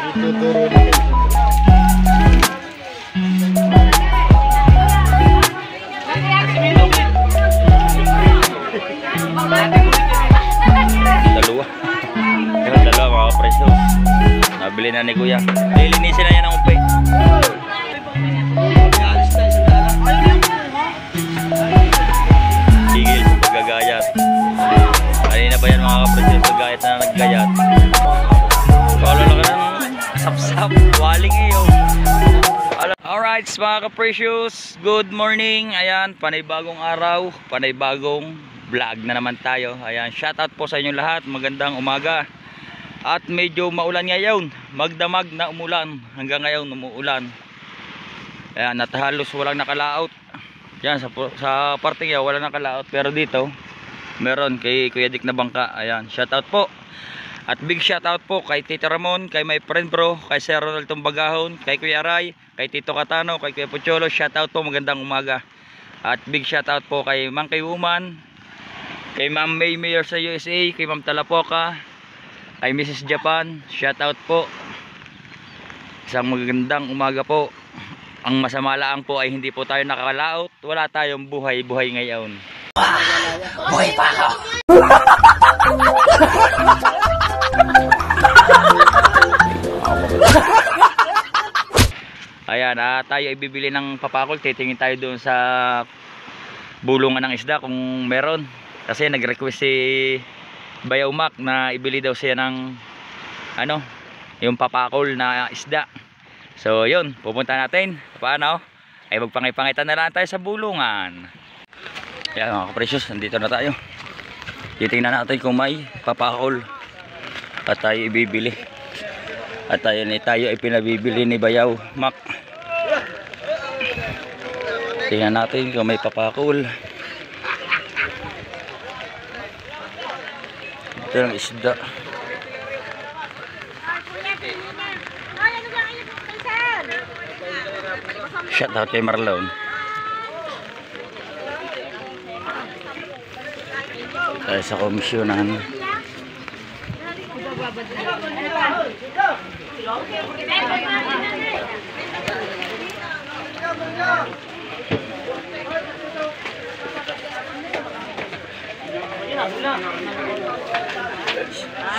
Ituturo na kayo. Dalawa. Yung dalawa mga presyo. Nabili na ni Kuya. Lilinisin na yan ang upe. Higil sa paggagayat. Kanina pa yan mga presyo. Paggayat na naggayat. Kala lang ka ng sap-sap. Waling iyo. Alright mga ka-precious, good morning. Ayan, panibagong araw, panibagong vlog na naman tayo. Ayan, shoutout po sa inyo lahat. Magandang umaga. At medyo maulan ngayon, magdamag na umulan. Hanggang ngayon umuulan. Ayan, at halos walang nakalaot. Yan, sa parting yan walang nakalaot. Pero dito, meron kay Kuya Dick na bangka. Ayan, shoutout po. At big shoutout po kay Tito Ramon, kay my friend bro, kay Sir Ronald Tumbagahon, kay Kuya Ray, kay Tito Katano, kay Kuya Pucholo. Shoutout po, magandang umaga. At big shoutout po kay Monkey Woman, kay Ma'am May Mayor sa USA, kay Ma'am Talapoka, kay Mrs. Japan. Shoutout po. Isang magandang umaga po. Ang masama lang po ay hindi po tayo nakakalaot. Wala tayong buhay ngayon. Buhay pa ako. Ayan, tayo ibibili ng papakol. Titingin tayo doon sa bulungan ng isda kung meron. Kasi nag-request si Bayaw Mac na ibili daw siya ng ano, yung papakol na isda. So yun, pupunta natin. Paano? Ay magpangay-pangitan na lang tayo sa bulungan. Ayan mga ka-precious, nandito na tayo. Titingnan natin kung may papakol at tayo ibibili. At tayo ay pinabibili ni Bayaw Mac. Tingnan natin kung may papakol. Ito ang isda. Shout out kay Marlon. Tayo sa komisyonan.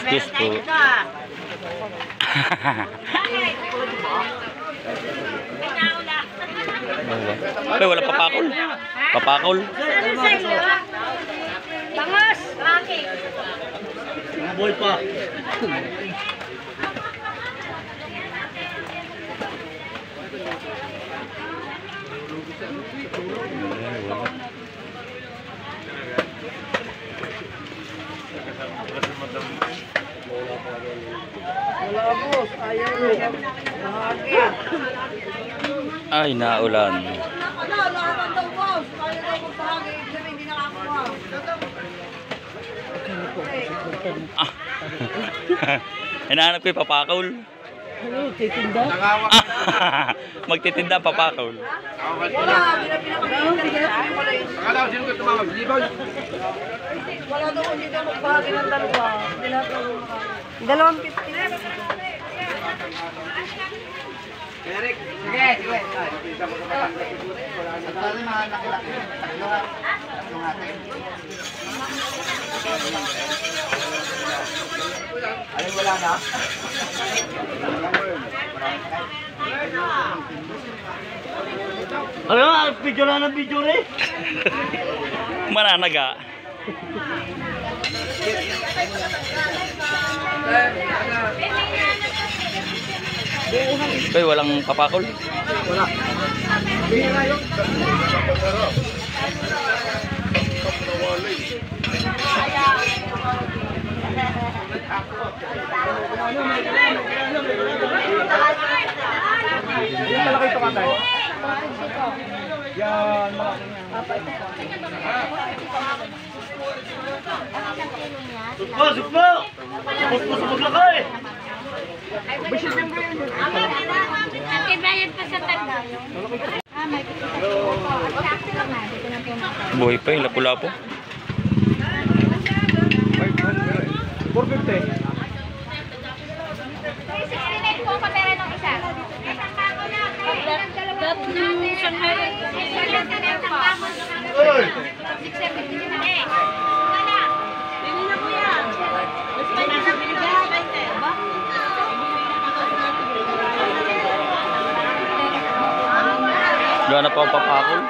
Excuse po. Ay, wala papakol. Papakol. Bangos. Boy pa. Wala boss, ayaw niya. Ay, naulan. Ah. Hinahanap ko yung papakol. Ano, titinda? Magtitinda papakol. Wala daw kung dito magbahagi ng dalawa. Dalawang 50. Eric, sige, sige. Tatlo mga nakilaki. Tatlo natin. Alin wala na? Ano? Video na ng video rin? Mananaga. Ay, walang papakol. Wala. Bihira yun. Yung malaki ito ka tayo? Yan, malaki niya. Sukma, sukma! Sukma sa maglakay! Antibayad pa sa tanda. May Buhay pa yung lapu-lapu. 450. 69 po ako Uy! Gana pa ang papakol.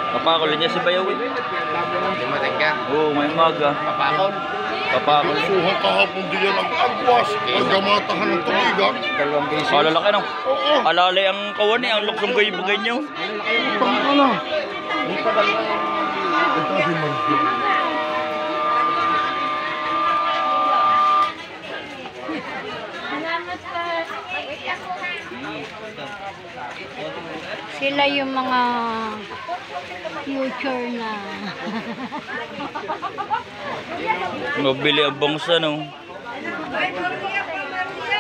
Papakol niya si Bayaw eh. Dumating ka? Oo, may maga. Papakol? Papakol. Suhan kahapon din yan ang agwas. Pagkamatahan ng tumiga. Dalawang beses. Kalalaki no? Oo. Alalay ang kawan eh, ang luksong gayo-bagay niyo. Tama na. Ito si Marjo. Sila yung mga future na Nabili ang bangsa no.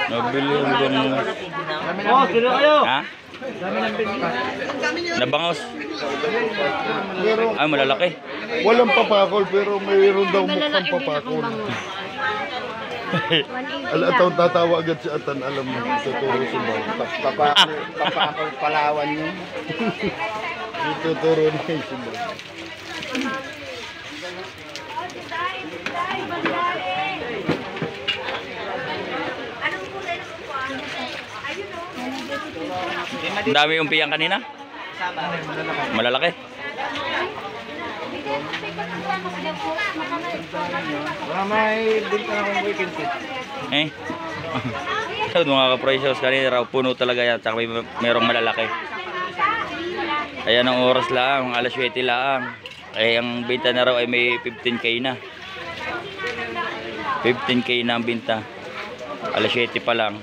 Nabili ang bangsa. Oh, sino kayo? Ha? Nabangos. Ay, malalaki. Walang papakol pero mayroon daw mukhang malalaki din papakol. akong bangus. 180 Alam lang. tatawa agad si Atan, alam mo, tuturo si Bob. Papakol Palawan yun. Tuturo niya si Bob. Ang dami yung piyang kanina. Malalaki. May binta na akong weekend. Eh. Mga ka-precious kanina raw puno talaga yan. Tsaka mayroong malalaki. Ayan ang oras lang, alas 7 lang. Eh ang binta na raw ay may 15k na. 15k na ang binta. Alas 7 pa lang.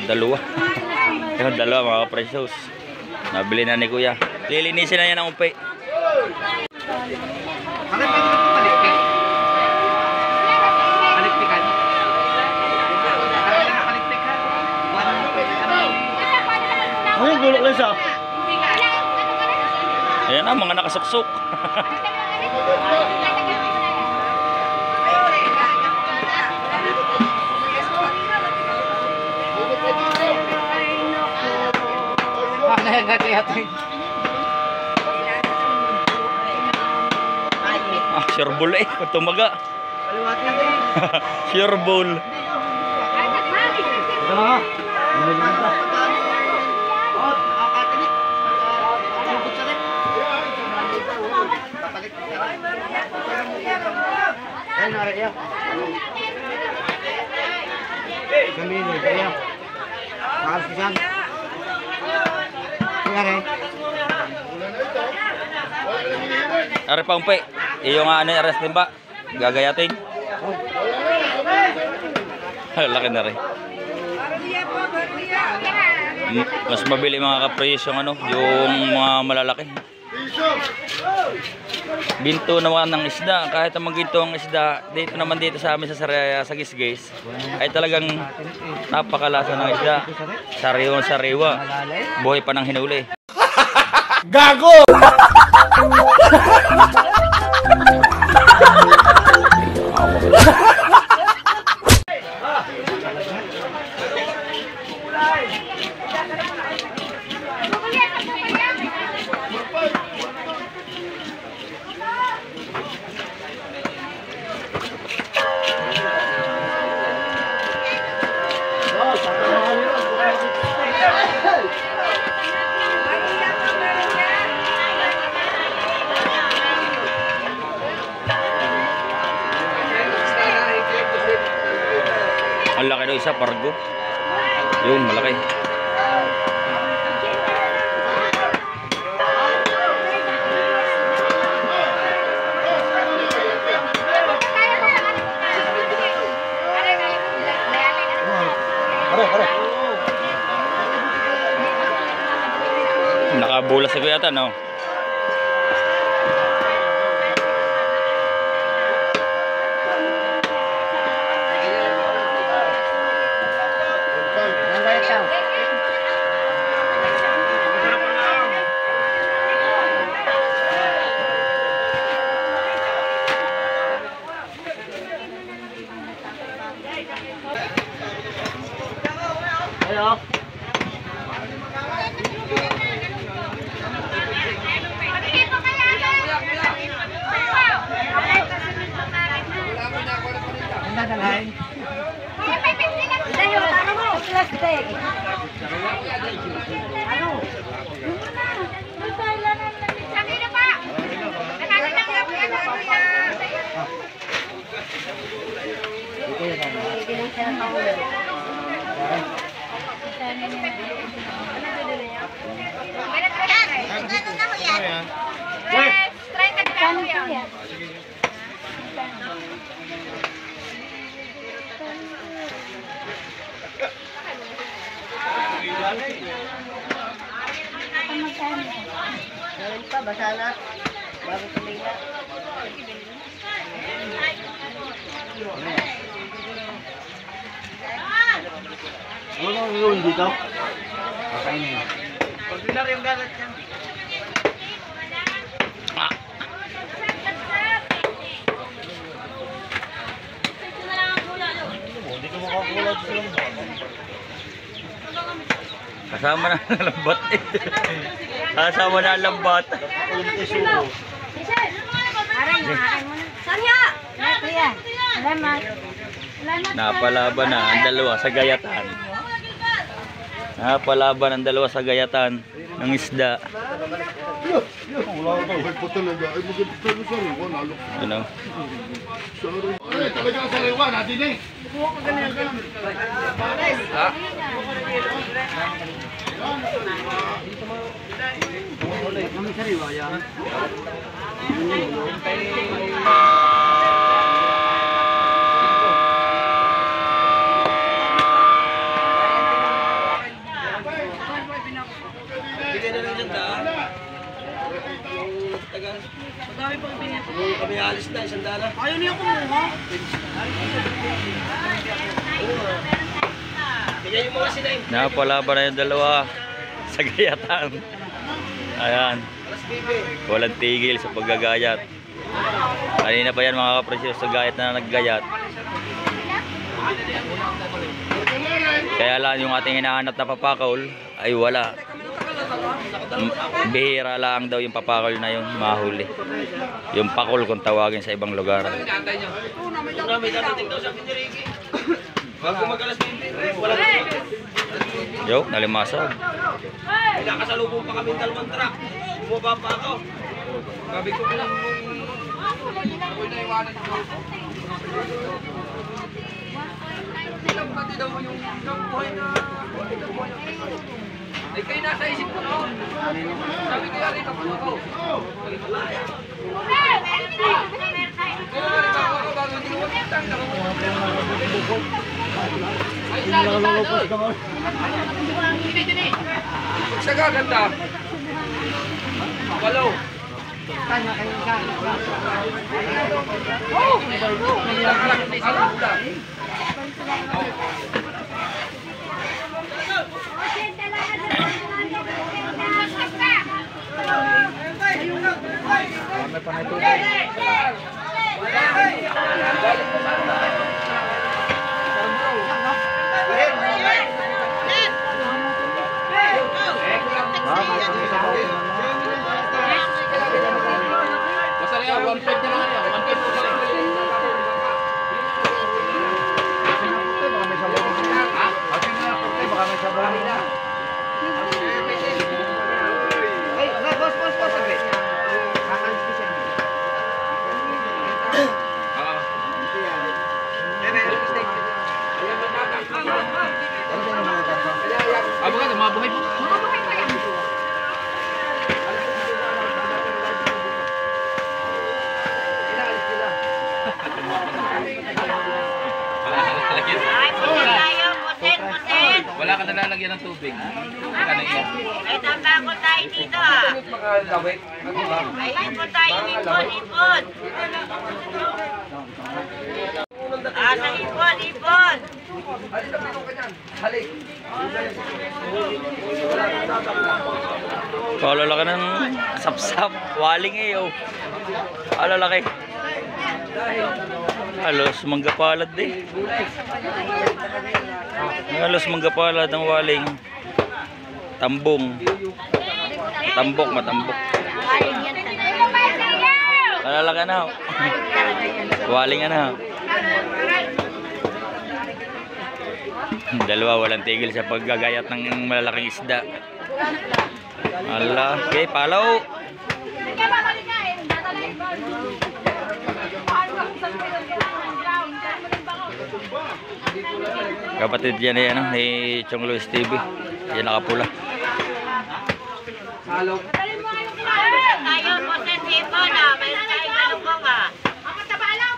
Dalawa. Yung dalawa mga ka-precious. Nabili na ni Kuya. Lilinisin na yan ang umpi. Ay, gulok lang siya. Ayan na, mga nakasuksok. Ah, sureball eh. Kung tumaga. Sureball. Ay, nariya. Kami ni kaya. Mahal siya. Nangyari. Ari pa umpi. Iyo nga ano yung din ba? Gagayatin. Laki na rin. Mas mabili mga kapresyo yung ano, yung mga malalaki. Ginto naman ng isda, kahit ang ginto ang isda, dito naman dito sa amin sa Gisgis, ay talagang napakalasa ng isda. Sariwang sariwa, buhay pa ng hinuli. Gago! Ang laki daw isa, pargo. Yun, malaki. Nakabulas sa kuyatan, no? oh. Ang dadalhin. Plastic. Meron pa, basa na. Bago tumila. Ano ang gawin dito? Kakainin. Ordinar yung galat yan. Hindi ko makakulat sila. Kasama na ang lambat eh. Kasama na ang lambat. Sanya! Kuya, salamat. Napalaban na ang dalawa sa gayatan. Napalaban ang dalawa sa gayatan ng isda. Wala ka. Ay, po talaga. Ay, maganda sa sariwa. Nalo. Ano? Ay, talaga sa sariwa. Natin eh. Kami sariwa yan. Kami alis na, isang dala. Ayaw niya kumuha. Kaya yung mga sinayin. Napalaban na yung dalawa sa gayatan. Ayan. Walang tigil sa paggagayat. Kanina pa yan mga kapresyo sa gayat na naggayat. Kaya lang yung ating hinahanap na papakol ay wala. Bihira lang daw yung papakol na yun mahuli. Yung pakol kung tawagin sa ibang lugar. Yo, nalimasag. Nakasalubong pa kami dalawang truck. Bumaba pa ako. Gabi ko lang ako'y naiwanan ko. Ilang pati daw yung buhay na ay kayo nasa isip ko noon. Sabi ko yari na po ako. Kaya rin ako bago hindi ko matang. Ay, doon. Dini. Sa gaganda. Walo. Tanya kayo sa. Oh! Mabuhay po. Mabuhay po yan. Wala ka nalalagyan ng tubig. Ay, tambako tayo dito ah. Ay, ipon tayo, ipon. Ah, sa ipon. Kalalaki ng sapsap. Waling eh oh. Kalalaki. Halos manggapalad eh. Halos manggapala ng waling tambong. Tambok, matambok. Malalaga na. Waling na. Dalawa walang tigil sa paggagayat ng malalaking isda. Ala, okay, palaw. Kapatid yan ni Chong Luis TV. Yan nakapula. Tayo po sa tipo na. Mayroon tayong galunggong ah. Ako sa balaw.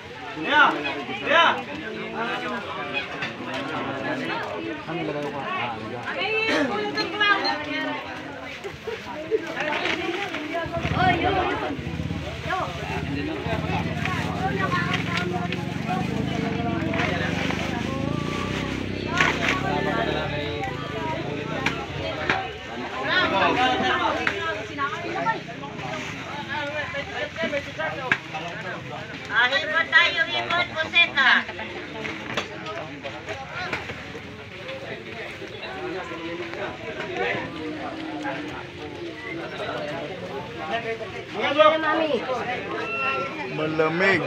Hipon tayo, hipon, puseta. Malamig.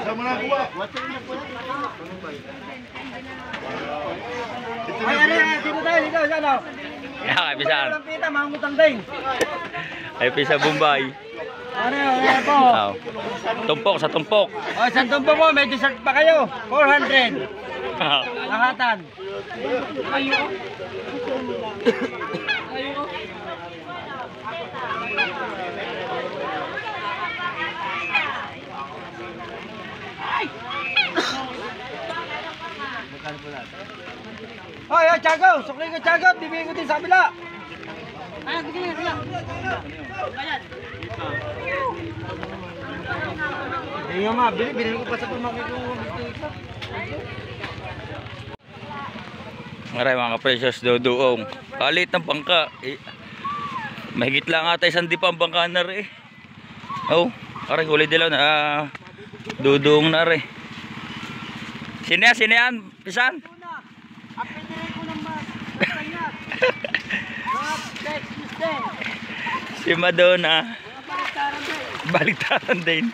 Sama na kuha. Kaya pisan. Pita, mangutang din. Ay pisa Bombay. Ano po? Oh. Tumpok sa tumpok. O, isang tumpo mo, may dessert pa kayo. 400. Lahatan. Hoy, Tiago, sukli ko Tiago, bibigyan ko din sa kabila. Hindi nga mabili, binili ko pa sa pamangkin ko. Maray mga precious dodoong. Kalit ng bangka. Mahigit lang ata isang di pa ang bangka na rin. Oh, aray huli dilaw na dodoong na rin. Sino yan? Pisan? Si Madonna. Baliktaran din.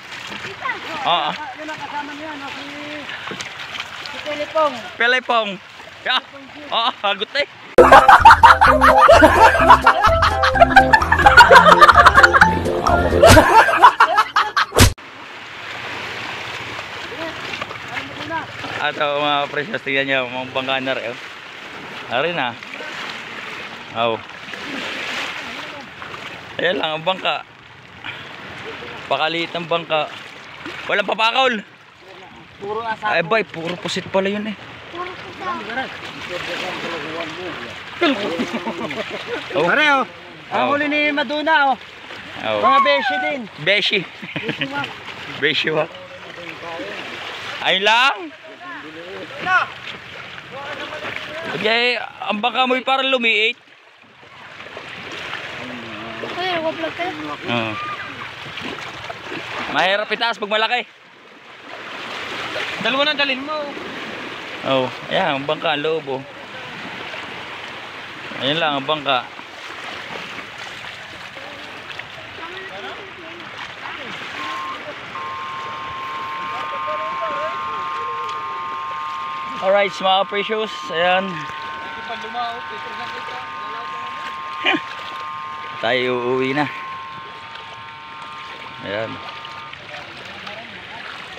Oo. Yan ang kasama niya, no? Si Telepong. Pelepong. Ya. Oo, hagot eh. Ato mga precious, tingnan niyo mga bangkanar eh. Ari na. Oh. Ayan lang ang bangka. Pakaliit ang bangka. Walang papakaw. Puro asa. Ay bay, puro pusit pala yun eh. Oh. Pare, oh. Ang huli ni Madonna, oh. Oh. Mga beshi din. Beshi. Beshi wa. Ay lang. Okay, ang bangka mo'y parang lumiit. Ay, wag lang kayo. Oo. Mahirap itaas pag malaki. Dalawa na dalhin mo. Oh, ayan, ang bangka, ang loob oh. Ayan lang, ang bangka. Alright, mga precious, ayan. Tayo uuwi na. Ayan.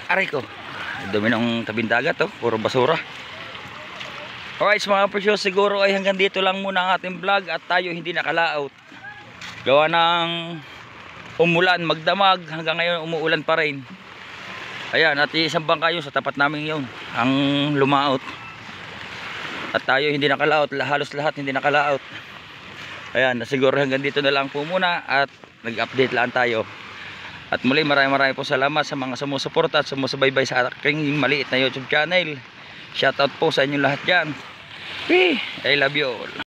Aray ko. Dumi ng tabing dagat oh, puro basura. Alright mga precious, siguro ay hanggang dito lang muna ang ating vlog at tayo hindi nakalaot. Gawa ng umulan, magdamag, hanggang ngayon umuulan pa rin. Ayan, at isang bangka yun sa tapat namin yun, ang lumaot. At tayo hindi nakalaot, halos lahat hindi nakalaot. Ayan, siguro hanggang dito na lang po muna at nag-update lang tayo. At muli maraming po salamat sa mga sumusuporta at sumusubaybay sa aking maliit na YouTube channel. Shoutout po sa inyo lahat dyan. I love you all.